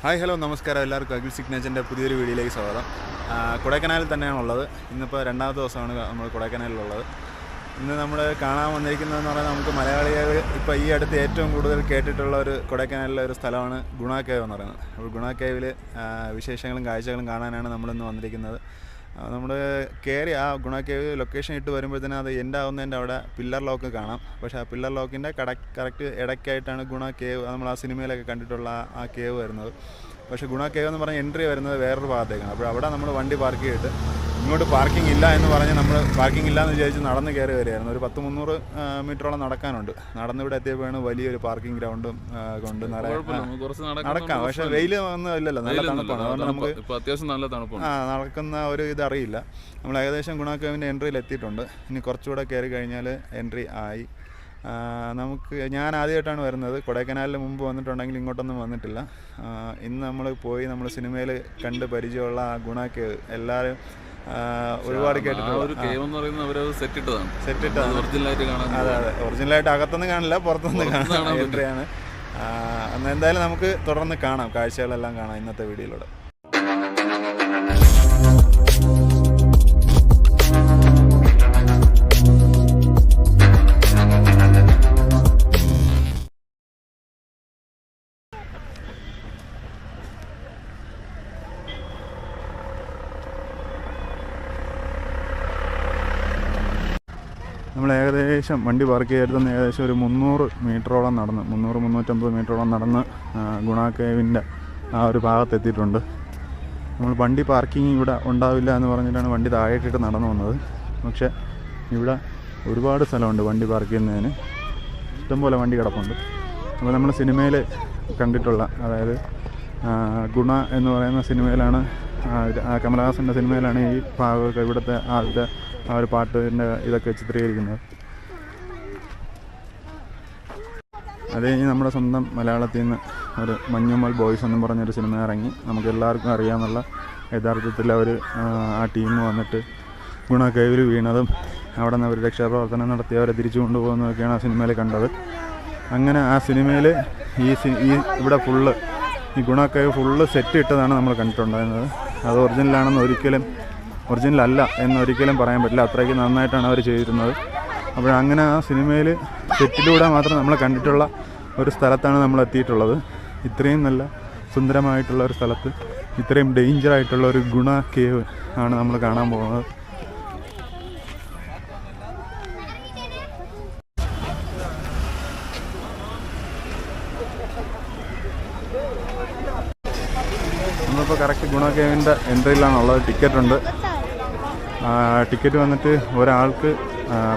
Hi hello നമസ്കാരം. എല്ലാവർക്കും അഖിൽ സിഗ്നേച്ചറിൻ്റെ പുതിയൊരു വീഡിയോയിലേക്ക് സ്വാഗതം. കൊടൈക്കനാലിൽ തന്നെയാണുള്ളത്. ഇന്നിപ്പോൾ രണ്ടാമത്തെ ദിവസമാണ് നമ്മൾ കൊടൈക്കനാലിലുള്ളത്. ഇന്ന് നമ്മൾ കാണാൻ വന്നിരിക്കുന്നതെന്ന് പറഞ്ഞാൽ നമുക്ക് മലയാളികൾ ഇപ്പോൾ ഈ അടുത്ത് ഏറ്റവും കൂടുതൽ കേട്ടിട്ടുള്ള ഒരു കൊടൈക്കനാലിലെ ഒരു സ്ഥലമാണ് ഗുണ കേവ് എന്ന് പറയുന്നത്. അപ്പോൾ ഗുണ കേവിൽ വിശേഷങ്ങളും കാഴ്ചകളും കാണാനാണ് നമ്മളിന്ന് വന്നിരിക്കുന്നത്. നമ്മൾ കയറി ആ ഗുണ കേവ് ലൊക്കേഷൻ ഇട്ട് വരുമ്പോഴത്തേനും അത് എൻഡ് ആവുന്നതിൻ്റെ അവിടെ പില്ലർ ലോക്ക് കാണാം. പക്ഷേ ആ പില്ലർ ലോക്കിൻ്റെ കറക്റ്റ് ഇടയ്ക്കായിട്ടാണ് ഗുണ കേവ്, നമ്മൾ ആ സിനിമയിലൊക്കെ കണ്ടിട്ടുള്ള ആ കേവ് വരുന്നത്. പക്ഷേ ഗുണ കേവ് എന്ന് പറഞ്ഞാൽ എൻട്രി വരുന്നത് വേറൊരു ഭാഗത്തേക്കാണ്. അപ്പോൾ അവിടെ നമ്മൾ വണ്ടി പാർക്ക് ചെയ്തിട്ട് ഇങ്ങോട്ട് പാർക്കിംഗ് ഇല്ല എന്ന് പറഞ്ഞ് നമ്മൾ പാർക്കിംഗ് ഇല്ല എന്ന് വിചാരിച്ച് നടന്ന് കയറി വരികയായിരുന്നു. ഒരു 100-300 മീറ്ററോളം നടക്കാനുണ്ട്. നടന്നിവിടെ എത്തിയപ്പോഴാണ് വലിയൊരു പാർക്കിംഗ് ഗ്രൗണ്ടും കൊണ്ട് നടക്കാം. പക്ഷേ വെയിൽ ഒന്നും ഇല്ലല്ലോ, നല്ല തണുപ്പാണ്. അതുകൊണ്ട് നമുക്ക് അത്യാവശ്യം നല്ല തണുപ്പാണ്. നടക്കുന്ന ഒരു ഇതറിയില്ല. നമ്മൾ ഏകദേശം ഗുണ കേവിൻ്റെ എൻട്രിയിൽ എത്തിയിട്ടുണ്ട്. ഇനി കുറച്ചുകൂടെ കയറി കഴിഞ്ഞാൽ എൻട്രി ആയി. ഞാൻ ആദ്യമായിട്ടാണ് വരുന്നത്. കൊടൈക്കനാലിൽ മുമ്പ് വന്നിട്ടുണ്ടെങ്കിൽ ഇങ്ങോട്ടൊന്നും വന്നിട്ടില്ല. ഇന്ന് നമ്മൾ സിനിമയിൽ കണ്ട് പരിചയമുള്ള ആ ഗുണ കേവ് എല്ലാവരും ഒരുപാട് കേട്ടിട്ടുണ്ട്. അതെ, ഒറിജിനലായിട്ട് അകത്തുനിന്ന് കാണില്ല, പുറത്തുനിന്ന് കാണാൻ എൻട്രിയാണ്. എന്തായാലും നമുക്ക് തുടർന്ന് കാണാം, കാഴ്ചകളെല്ലാം കാണാം ഇന്നത്തെ വീഡിയോയിലൂടെ. നമ്മൾ ഏകദേശം വണ്ടി പാർക്ക് ചെയ്തിരുന്ന ഏകദേശം ഒരു 300 മീറ്ററോളം നടന്ന് 300-350 മീറ്ററോളം നടന്ന് ഗുണ കേവിൻ്റെ ആ ഒരു ഭാഗത്തെത്തിയിട്ടുണ്ട്. നമ്മൾ വണ്ടി പാർക്കിംഗ് ഇവിടെ ഉണ്ടാവില്ല എന്ന് പറഞ്ഞിട്ടാണ് വണ്ടി താഴെയിട്ടിട്ട് നടന്നു വന്നത്. പക്ഷേ ഇവിടെ ഒരുപാട് സ്ഥലമുണ്ട് വണ്ടി പാർക്ക് ചെയ്യുന്നതിന്, ഇഷ്ടംപോലെ വണ്ടി കിടപ്പുണ്ട്. അപ്പോൾ നമ്മൾ സിനിമയിൽ കണ്ടിട്ടുള്ള, അതായത് ഗുണ എന്ന് പറയുന്ന സിനിമയിലാണ്, കമലഹാസൻ്റെ സിനിമയിലാണ് ഈ ഭാഗമൊക്കെ, ഇവിടുത്തെ ആദ്യത്തെ ആ ഒരു പാട്ടിൻ്റെ ഇതൊക്കെ ചിത്രീകരിക്കുന്നത്. അത് കഴിഞ്ഞ് നമ്മുടെ സ്വന്തം മലയാളത്തിൽ നിന്ന് ഒരു മഞ്ഞുമൽ ബോയ്സ് എന്നും പറഞ്ഞൊരു സിനിമ ഇറങ്ങി. നമുക്ക് എല്ലാവർക്കും അറിയാമെന്നുള്ള യഥാർത്ഥത്തിൽ അവർ ആ ടീം വന്നിട്ട് ഗുണ കേവിൽ വീണതും അവിടെ നിന്ന് അവർ രക്ഷാപ്രവർത്തനം നടത്തി അവരെ തിരിച്ചു കൊണ്ടുപോകുന്നതൊക്കെയാണ് ആ സിനിമയിൽ കണ്ടത്. അങ്ങനെ ആ സിനിമയിൽ ഈ ഇവിടെ ഫുള്ള് ഈ ഗുണ കേവ് ഫുള്ള് സെറ്റ് ഇട്ടതാണ് നമ്മൾ കണ്ടിട്ടുണ്ടായിരുന്നത്. അത് ഒറിജിനൽ അല്ല എന്നൊരിക്കലും പറയാൻ പറ്റില്ല, അത്രയ്ക്ക് നന്നായിട്ടാണ് അവർ ചെയ്തിരുന്നത്. അങ്ങനെ ആ സിനിമയിൽ സെറ്റിലൂടെ മാത്രം നമ്മൾ കണ്ടിട്ടുള്ള ഒരു സ്ഥലത്താണ് നമ്മൾ എത്തിയിട്ടുള്ളത്. ഇത്രയും നല്ല സുന്ദരമായിട്ടുള്ള ഒരു സ്ഥലത്ത് ഇത്രയും ഡേഞ്ചറായിട്ടുള്ള ഒരു ഗുണ കേവ് ആണ് നമ്മൾ കാണാൻ പോകുന്നത്. നമ്മളിപ്പോൾ കറക്റ്റ് ഗുണ കേവിൻ്റെ എൻട്രിയിലാണുള്ളത്. ടിക്കറ്റുണ്ട്. ടിക്കറ്റ് വന്നിട്ട് ഒരാൾക്ക്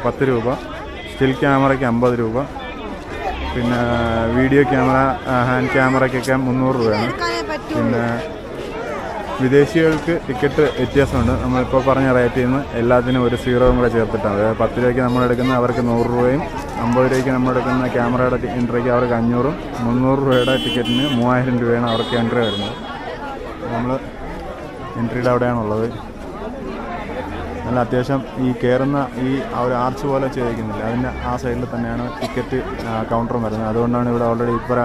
10 രൂപ, സ്റ്റിൽ ക്യാമറയ്ക്ക് 50 രൂപ, പിന്നെ വീഡിയോ ക്യാമറ, ഹാൻഡ് ക്യാമറയ്ക്കൊക്കെ 300 രൂപയാണ്. പിന്നെ വിദേശികൾക്ക് ടിക്കറ്റ് വ്യത്യാസമുണ്ട്. നമ്മളിപ്പോൾ പറഞ്ഞ റേറ്റിൽ നിന്ന് എല്ലാത്തിനും ഒരു 0 കൂടെ ചേർത്തിട്ടാണ്. അതായത് 10 രൂപയ്ക്ക് നമ്മളെടുക്കുന്ന അവർക്ക് 100 രൂപയും, 50 രൂപയ്ക്ക് നമ്മളെടുക്കുന്ന ക്യാമറയുടെ എൻട്രിക്ക് അവർക്ക് 500, 300 രൂപയുടെ ടിക്കറ്റിന് 3000 രൂപയാണ് അവർക്ക് എൻട്രി വരുന്നത്. നമ്മൾ എൻട്രിയുടെ അവിടെയാണുള്ളത്. നല്ല അത്യാവശ്യം ഈ കയറുന്ന ആ ഒരു ആർച്ച് പോലെ ചെയ്തിരിക്കുന്നില്ല, അതിൻ്റെ ആ സൈഡിൽ തന്നെയാണ് ടിക്കറ്റ് കൗണ്ടറും വരുന്നത്. അതുകൊണ്ടാണ് ഇവിടെ ഓൾറെഡി ഇപ്പോൾ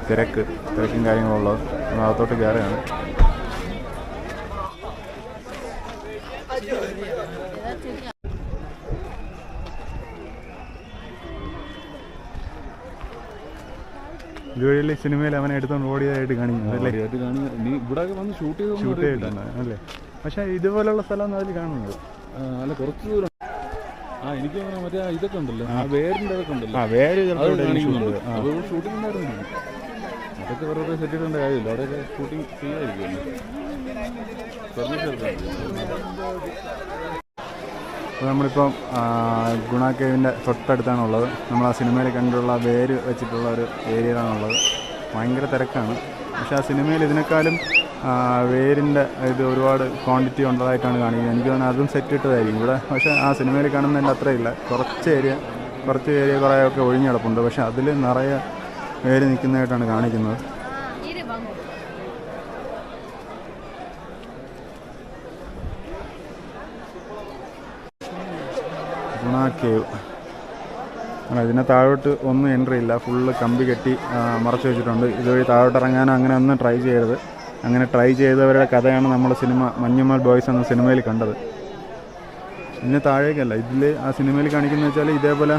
തിരക്കും കാര്യങ്ങളുള്ളത്. അകത്തോട്ട് കയറുകയാണ്. ഇതുവഴിയുള്ള സിനിമയിൽ അവനെ എടുത്തോണ്ട് ഓടിയതായിട്ട് കാണിക്കുന്നത് അല്ലേ? ഷൂട്ട് ചെയ്തിട്ടുണ്ട് അല്ലേ? പക്ഷേ ഇതുപോലുള്ള സ്ഥലമൊന്നും അതിൽ കാണുന്നത് അല്ല, കുറച്ച് ദൂരം. എനിക്ക് മറ്റേ ഇതൊക്കെ ഉണ്ടല്ലോ, വേരിൻ്റെ അതൊക്കെ ഉണ്ടല്ലോ, വേര് ഷൂട്ടിംഗ് ഉണ്ടായിരുന്നു. അതൊക്കെ വെറുതെ സെറ്റ് ചെയ്യേണ്ട കാര്യമില്ല, അവിടെയൊക്കെ ഷൂട്ടിംഗ് ചെയ്യാതിരിക്കുമല്ലോ. അപ്പോൾ നമ്മളിപ്പം ഗുണ കേവിൻ്റെ തൊട്ടടുത്താണുള്ളത്. നമ്മൾ ആ സിനിമയിൽ കണ്ടുള്ള വേര് വെച്ചിട്ടുള്ള ഒരു ഏരിയയിലാണുള്ളത്. ഭയങ്കര തിരക്കാണ്. പക്ഷേ ആ സിനിമയിൽ ഇതിനേക്കാളും വേരിൻ്റെ ഇത് ഒരുപാട് ക്വാണ്ടിറ്റി ഉള്ളതായിട്ടാണ് കാണിക്കുന്നത്. എനിക്ക് തോന്നുന്നത് അതും സെറ്റ് ഇട്ടതായിരിക്കും ഇവിടെ. പക്ഷേ ആ സിനിമയിൽ കാണുന്നതിൻ്റെ അത്രയില്ല. കുറച്ച് ഏരിയ കുറേയൊക്കെ ഒഴിഞ്ഞ് കിടപ്പുണ്ട്. പക്ഷേ അതിൽ നിറയെ വേര് നിൽക്കുന്നതായിട്ടാണ് കാണിക്കുന്നത്. ഗുണ കേവ് ഇതിനെ താഴോട്ട് ഒന്നും എൻട്രി ഇല്ല, ഫുള്ള് കമ്പി കെട്ടി മറച്ചു വെച്ചിട്ടുണ്ട്. ഇതുവഴി താഴോട്ട് ഇറങ്ങാനോ അങ്ങനെ ഒന്നും ട്രൈ ചെയ്യരുത്. അങ്ങനെ ട്രൈ ചെയ്തവരുടെ കഥയാണ് നമ്മൾ മഞ്ഞുമൽ ബോയ്സ് എന്ന സിനിമയിൽ കണ്ടത്. ഇതിന് താഴേക്കല്ല, ഇതിൽ ആ സിനിമയിൽ കാണിക്കുന്നത് വെച്ചാൽ ഇതേപോലെ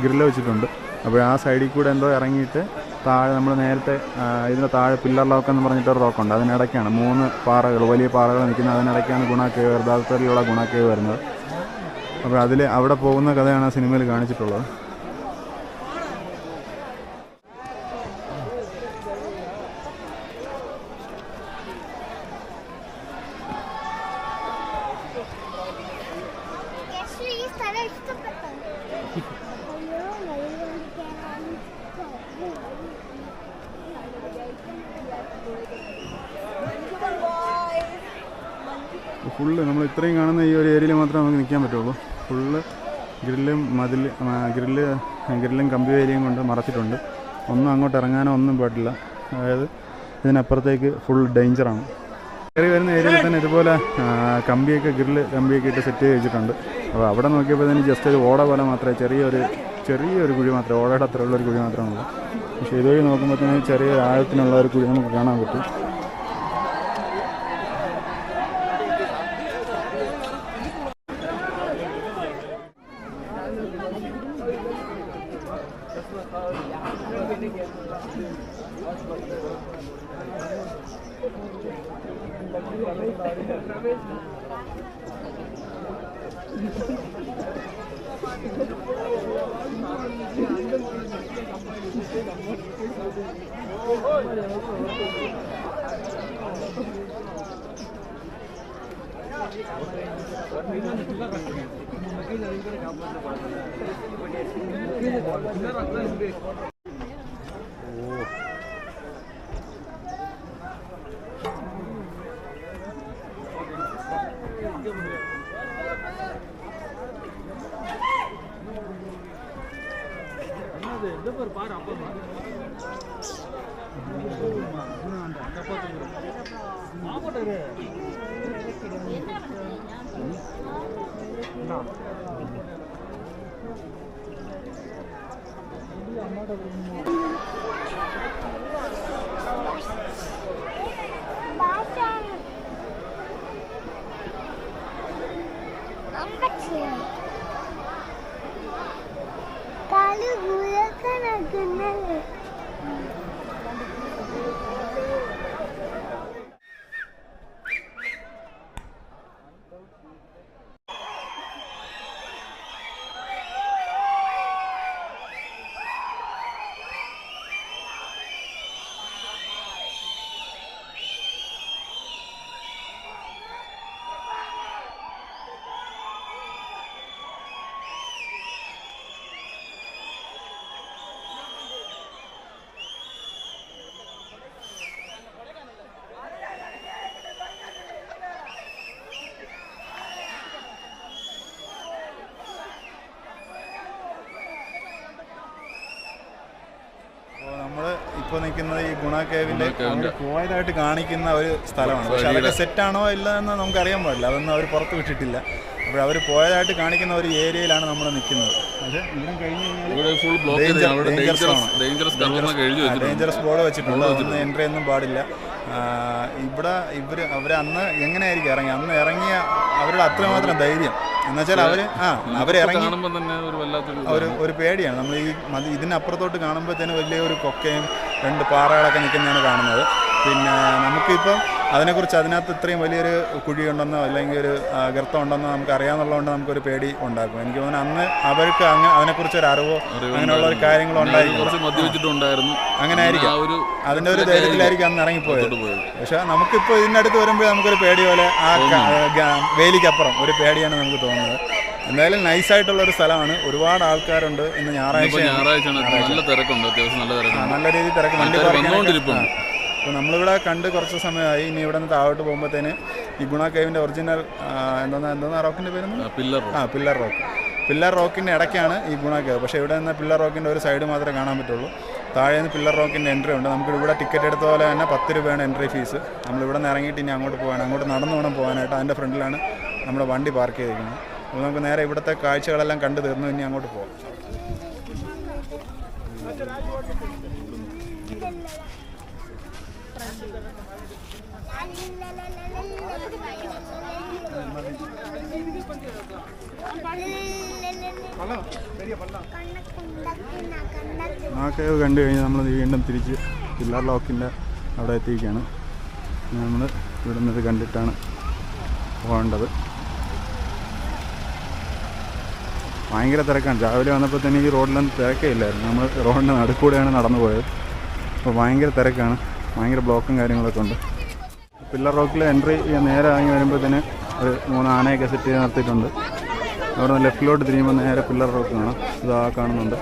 ഗ്രില്ല് വെച്ചിട്ടുണ്ട്. അപ്പോൾ ആ സൈഡിൽ കൂടെ എന്തോ ഇറങ്ങിയിട്ട് താഴെ നമ്മൾ നേരത്തെ ഇതിൻ്റെ താഴെ പില്ലർ ലോക്ക് എന്ന് പറഞ്ഞിട്ടൊരു റോക്കുണ്ട്. അതിനിടയ്ക്കാണ് 3 പാറകൾ, വലിയ പാറകൾ നിൽക്കുന്നത്. അതിനിടയ്ക്കാണ് ഗുണ കേവ്, യഥാർത്ഥത്തിലുള്ള ഗുണ കേവ് വരുന്നത്. അപ്പോൾ അവിടെ പോകുന്ന കഥയാണ് ആ സിനിമയിൽ കാണിച്ചിട്ടുള്ളത്. ഫുള്ള് നമ്മൾ ഇത്രയും കാണുന്ന ഈ ഒരു ഏരിയയിൽ മാത്രമേ നമുക്ക് നിൽക്കാൻ പറ്റുള്ളൂ. ഫുള്ള് ഗ്രില്ലും കമ്പി വേലിയും കൊണ്ട് മറച്ചിട്ടുണ്ട്. ഒന്നും അങ്ങോട്ട് ഇറങ്ങാനോ ഒന്നും പാടില്ല. അതായത് ഇതിനപ്പുറത്തേക്ക് ഫുൾ ഡേഞ്ചറാണ്. കയറി വരുന്ന ഏരിയയിൽ തന്നെ ഇതുപോലെ കമ്പിയൊക്കെ ഇട്ട് സെറ്റ് ചെയ്ത് വെച്ചിട്ടുണ്ട്. അപ്പോൾ അവിടെ നോക്കിയപ്പോൾ തന്നെ ജസ്റ്റ് ഒരു ഓട പോലെ മാത്രമേ ചെറിയൊരു കുഴി മാത്രമേ, ഓടയുടെ അത്രയുള്ളൊരു കുഴി മാത്രമേ ഉള്ളൂ. പക്ഷേ ഇതുവഴി നോക്കുമ്പോൾ തന്നെ ചെറിയ ആഴത്തിനുള്ള ഒരു കുഴി നമുക്ക് കാണാൻ പറ്റും. ഇപ്പോൾ നിൽക്കുന്നത് ഈ ഗുണ കേവിൻ്റെ പോയതായിട്ട് കാണിക്കുന്ന ഒരു സ്ഥലമാണ്. പക്ഷെ അതൊക്കെ സെറ്റാണോ ഇല്ല എന്ന് നമുക്കറിയാൻ പാടില്ല. അതൊന്നും അവർ പുറത്ത് വിട്ടിട്ടില്ല. അപ്പോൾ അവർ പോയതായിട്ട് കാണിക്കുന്ന ഒരു ഏരിയയിലാണ് നമ്മൾ നിൽക്കുന്നത്. പക്ഷേ ഇവിടെ കഴിഞ്ഞ് കഴിഞ്ഞാൽ ഡേഞ്ചറസ് ബോർഡ് വെച്ചിട്ടുണ്ട്. അതൊന്നും എൻട്രി ഒന്നും പാടില്ല. അവരന്ന് എങ്ങനെയായിരിക്കും അന്ന് ഇറങ്ങിയ അവരുടെ അത്രമാത്രം ധൈര്യം എന്നുവെച്ചാൽ അവരിറങ്ങി ഒരു പേടിയാണ്. നമ്മൾ ഇതിനപ്പുറത്തോട്ട് കാണുമ്പോഴത്തേന് വലിയൊരു കൊക്കയും 2 പാറകളൊക്കെ നിൽക്കുന്നതാണ് കാണുന്നത്. പിന്നെ നമുക്കിപ്പം അതിനകത്ത് ഇത്രയും വലിയൊരു കുഴിയുണ്ടെന്നോ അല്ലെങ്കിൽ ഒരു ഗർത്തം ഉണ്ടെന്നോ നമുക്ക് അറിയാമെന്നുള്ളതുകൊണ്ട് നമുക്കൊരു പേടി ഉണ്ടാക്കും. എനിക്ക് തോന്നുന്നു അന്ന് അവർക്ക് അതിനെക്കുറിച്ച് ഒരു അറിവോ അങ്ങനെയുള്ള ഒരു കാര്യങ്ങളോ ഉണ്ടായിരിക്കും. അങ്ങനെ ആയിരിക്കും, അതിൻ്റെ ഒരു ധൈര്യത്തിലായിരിക്കും അന്ന് ഇറങ്ങിപ്പോയത്. പക്ഷെ നമുക്കിപ്പോൾ ഇതിനടുത്ത് വരുമ്പോൾ നമുക്കൊരു പേടി പോലെ വേലിക്കപ്പുറം ഒരു പേടിയാണ് നമുക്ക് തോന്നുന്നത്. എന്തായാലും നൈസായിട്ടുള്ളൊരു സ്ഥലമാണ്. ഒരുപാട് ആൾക്കാരുണ്ട്. ഇന്ന് ഞായറാഴ്ച നല്ല രീതിയിൽ തിരക്ക്. വണ്ടി പറഞ്ഞുകൊണ്ടിരിക്കുന്നു. അപ്പോൾ നമ്മളിവിടെ കണ്ട് കുറച്ച് സമയമായി. ഇനി ഇവിടെ നിന്ന് താഴോട്ട് പോകുമ്പോഴത്തേന് ഈ ഗുണ കേവിൻ്റെ ഒറിജിനൽ എന്തോന്നാ റോക്കിൻ്റെ പേര്? പില്ലർ റോക്കിൻ്റെ ഇടയ്ക്കാണ് ഈ ഗുണ കേവ്. പക്ഷേ ഇവിടെ നിന്ന് പില്ലർ റോക്കിൻ്റെ ഒരു സൈഡ് മാത്രമേ കാണാൻ പറ്റുള്ളൂ. താഴെ നിന്ന് പില്ലർ റോക്കിൻ്റെ എൻട്രി ഉണ്ട്. നമുക്ക് ഇവിടെ ടിക്കറ്റ് എടുത്ത പോലെ തന്നെ 10 രൂപയാണ് എൻട്രി ഫീസ്. നമ്മളിവിടെ നിന്ന് ഇറങ്ങിയിട്ട് ഇനി അങ്ങോട്ട് നടന്നു വേണം പോകാനായിട്ട്. അതിൻ്റെ ഫ്രണ്ടിലാണ് നമ്മുടെ വണ്ടി പാർക്ക് ചെയ്തിരിക്കുന്നത്. അപ്പോൾ നമുക്ക് നേരെ ഇവിടുത്തെ കാഴ്ചകളെല്ലാം കണ്ടു തീർന്നു. ഇനി അങ്ങോട്ട് പോകാം. ആ കേവ് കണ്ടു കഴിഞ്ഞാൽ നമ്മൾ വീണ്ടും തിരിച്ച് പില്ലർ ലോക്കിൻ്റെ അവിടെ എത്തിയിരിക്കുകയാണ്. നമ്മൾ ഇവിടെ നിന്ന് കണ്ടിട്ടാണ് പോകേണ്ടത്. ഭയങ്കര തിരക്കാണ്. രാവിലെ വന്നപ്പോൾ തന്നെ ഈ റോഡിലൊന്നും തിരക്കേ ഇല്ലായിരുന്നു. നമ്മൾ റോഡിൻ്റെ നടുക്കൂടെയാണ് നടന്നു പോയത്. അപ്പോൾ ഭയങ്കര തിരക്കാണ്, ഭയങ്കര ബ്ലോക്കും കാര്യങ്ങളൊക്കെ ഉണ്ട്. പില്ലർ റോക്കിൽ എൻട്രി നേരെ ഇറങ്ങി വരുമ്പോൾ തന്നെ ഒരു 3 ആനയൊക്കെ സെറ്റ് ചെയ്ത് നിർത്തിയിട്ടുണ്ട്. അവിടെ നിന്ന് ലെഫ്റ്റിലോട്ട് തിരിയുമ്പോൾ നേരെ പില്ലർ റോക്ക് കാണാം. ഇതാ കാണുന്നുണ്ട്.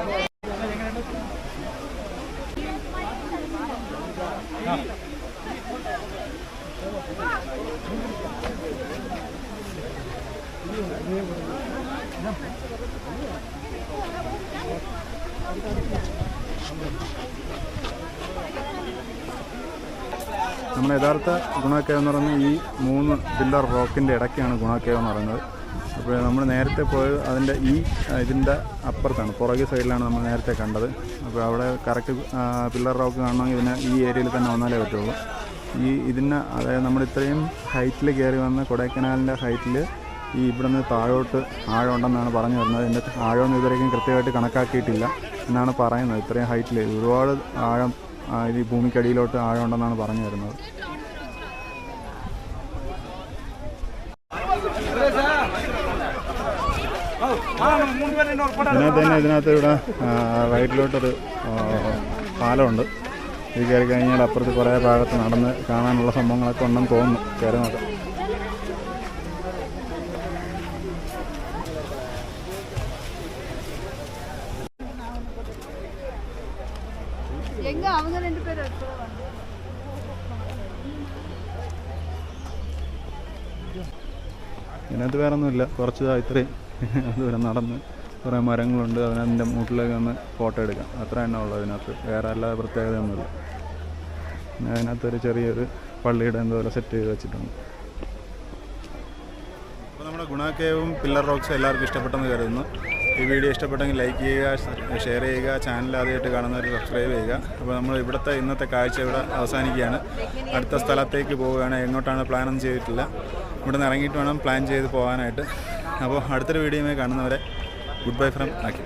നമ്മുടെ യഥാർത്ഥ ഗുണാക്കേവ് എന്ന് പറയുന്നത് ഈ 3 പില്ലർ റോക്കിൻ്റെ ഇടയ്ക്കാണ് ഗുണാക്കേവ് എന്ന് പറയുന്നത്. അപ്പോൾ നമ്മൾ നേരത്തെ പോയത് അതിൻ്റെ ഇതിൻ്റെ അപ്പുറത്താണ്, പുറകെ സൈഡിലാണ് നമ്മൾ നേരത്തെ കണ്ടത്. അപ്പോൾ അവിടെ കറക്റ്റ് പില്ലർ റോക്ക് കാണണമെങ്കിൽ ഇതിന് ഈ ഏരിയയിൽ തന്നെ വന്നാലേ പറ്റുള്ളൂ. ഇതിന് അതായത് നമ്മൾ ഇത്രയും ഹൈറ്റിൽ കയറി വന്ന കൊടൈക്കനാലിൻ്റെ ഹൈറ്റിൽ ഇവിടെ നിന്ന് താഴോട്ട് ആഴമുണ്ടെന്നാണ് പറഞ്ഞു വരുന്നത്. ഇതിൻ്റെ ആഴമൊന്നും ഇതുവരെയും കൃത്യമായിട്ട് കണക്കാക്കിയിട്ടില്ല എന്നാണ് പറയുന്നത്. ഇത്രയും ഹൈറ്റിൽ ഒരുപാട് ആഴം ഇത് ഈ ഭൂമിക്കടിയിലോട്ട് ആഴമുണ്ടെന്നാണ് പറഞ്ഞു വരുന്നത്. ഇതിനകത്ത് ഇവിടെ റൈറ്റിലോട്ടൊരു പാലമുണ്ട്. ഇത് കയറി കഴിഞ്ഞാൽ അപ്പുറത്ത് കുറേ ഭാഗത്ത് നടന്ന് കാണാനുള്ള സംഭവങ്ങളൊക്കെ ഉണ്ടെന്ന് തോന്നുന്നു. കയറി നോക്കാം. ഇതിനകത്ത് വേറെ ഒന്നുമില്ല. കുറച്ച് ഇത്രയും ദൂരം നടന്ന് കുറേ മരങ്ങളുണ്ട്. അതിൻ്റെ മൂട്ടിലേക്ക് വന്ന് ഫോട്ടോ എടുക്കാം. അത്ര തന്നെ ഉള്ളൂ അതിനകത്ത്. വേറെ അല്ലാതെ പ്രത്യേകതയൊന്നുമില്ല. പിന്നെ അതിനകത്തൊരു ചെറിയൊരു പള്ളിയുടെ എന്തോലെ സെറ്റ് ചെയ്ത് വെച്ചിട്ടുണ്ട്. അപ്പോൾ നമ്മുടെ ഗുണാക്കേവും പില്ലർ റോക്സും എല്ലാവർക്കും ഇഷ്ടപ്പെട്ടെന്ന് കരുതുന്നു. ഈ വീഡിയോ ഇഷ്ടപ്പെട്ടെങ്കിൽ ലൈക്ക് ചെയ്യുക, ഷെയർ ചെയ്യുക, ചാനൽ ആദ്യമായിട്ട് കാണുന്നവർ സബ്സ്ക്രൈബ് ചെയ്യുക. അപ്പോൾ നമ്മൾ ഇന്നത്തെ കാഴ്ച ഇവിടെ അവസാനിക്കുകയാണ്. അടുത്ത സ്ഥലത്തേക്ക് പോവുകയാണ്. എങ്ങോട്ടാണ് പ്ലാനൊന്നും ചെയ്തിട്ടില്ല. ഇവിടെ നിന്ന് ഇറങ്ങിയിട്ട് വേണം പ്ലാൻ ചെയ്ത് പോകാനായിട്ട്. അപ്പോൾ അടുത്തൊരു വീഡിയോയുമായി കാണുന്നവരെ ഗുഡ് ബൈ ഫ്രം ആക്കി.